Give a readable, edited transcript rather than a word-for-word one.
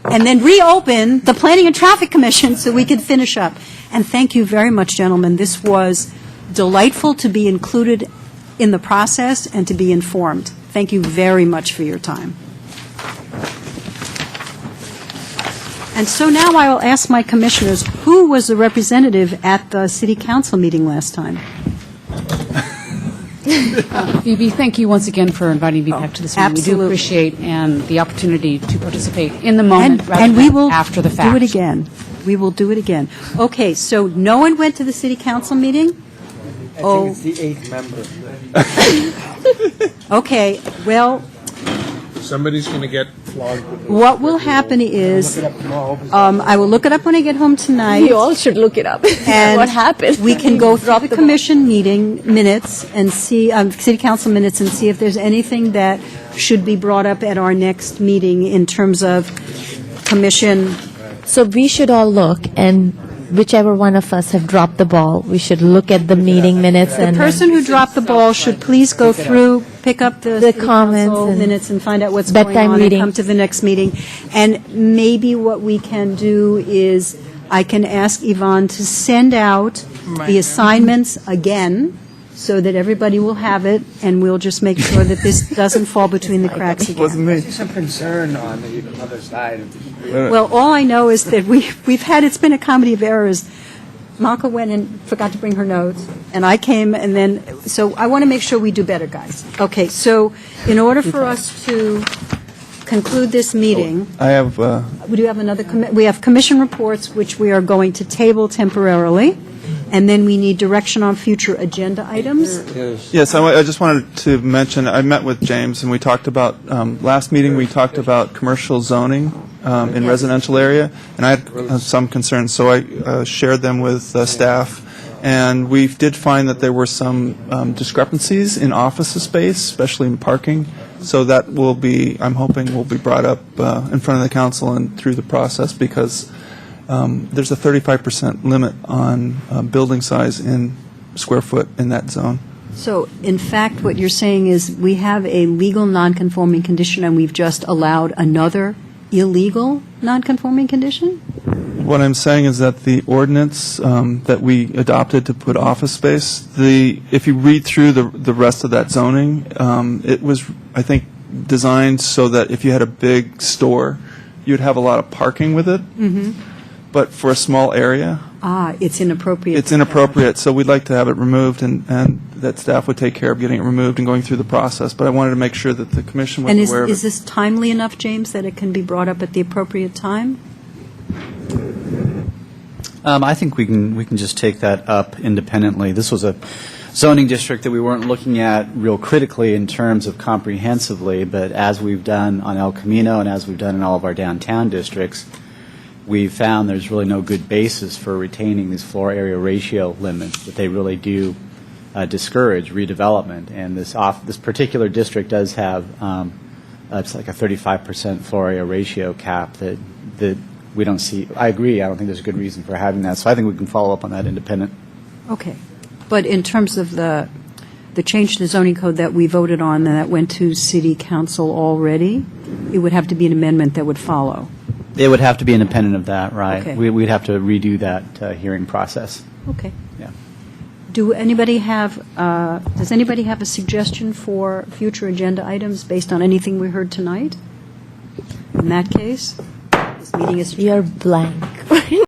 and then reopen the Planning and Traffic Commission so we could finish up. And thank you very much, gentlemen. This was delightful to be included in the process and to be informed. Thank you very much for your time. And so now I will ask my commissioners, who was the representative at the City Council meeting last time? Phoebe, thank you once again for inviting me back to this meeting. Absolutely. We do appreciate and the opportunity to participate in the moment rather And we than will after the fact. do it again. We will do it again. Okay, so no one went to the City Council meeting? I think it's the eighth member. Okay, well, Somebody's going to get flogged with this. what will happen is, I will look it up when I get home tonight. You all should look it up. And what happened? we can go through the commission meeting minutes and see, city council minutes, and see if there's anything that should be brought up at our next meeting in terms of commission. So we should all look, and whichever one of us have dropped the ball, we should look at the meeting minutes The and person who dropped the ball should please go through, pick up the city comments council and minutes and find out what's going bedtime on reading. and come to the next meeting. And maybe what we can do is, I can ask Yvonne to send out the assignments again, so that everybody will have it, and we'll just make sure that this doesn't fall between the cracks again. There's some concern on the other side. Well, all I know is that we've had, it's been a comedy of errors. Malka went and forgot to bring her notes, and I came, and then, so I want to make sure we do better, guys. Okay, so in order for us to conclude this meeting, I have, we do have another, we have commission reports, which we are going to table temporarily, and then we need direction on future agenda items. yes, I just wanted to mention, I met with James, and we talked about, last meeting, we talked about commercial zoning in residential area, and I had some concerns, so I shared them with staff, and we did find that there were some discrepancies in office space, especially in parking, so that will be, I'm hoping, will be brought up in front of the council and through the process, because there's a 35% limit on building size in square foot in that zone. So, in fact, what you're saying is we have a legal nonconforming condition, and we've just allowed another illegal nonconforming condition? What I'm saying is that the ordinance that we adopted to put office space, if you read through the rest of that zoning, it was, I think, designed so that if you had a big store, you'd have a lot of parking with it. Mm-hmm. But for a small area, It's inappropriate. it's inappropriate, so we'd like to have it removed, and that staff would take care of getting it removed and going through the process. But I wanted to make sure that the commission was And aware of is it. this timely enough, James, that it can be brought up at the appropriate time? I think we can just take that up independently. This was a zoning district that we weren't looking at real critically in terms of comprehensively, but as we've done on El Camino and as we've done in all of our downtown districts, we've found there's really no good basis for retaining these floor area ratio limits, that they really do discourage redevelopment. And this particular district does have it's like a 35% floor area ratio cap that we don't see. I agree. I don't think there's a good reason for having that. So I think we can follow up on that independent. Okay. But in terms of the change to the zoning code that we voted on and that went to city council already, it would have to be an amendment that would follow. It would have to be independent of that, right? Okay. We'd have to redo that hearing process. Okay. Yeah. Does anybody have a suggestion for future agenda items based on anything we heard tonight? In that case, this meeting is adjourned. you're blank.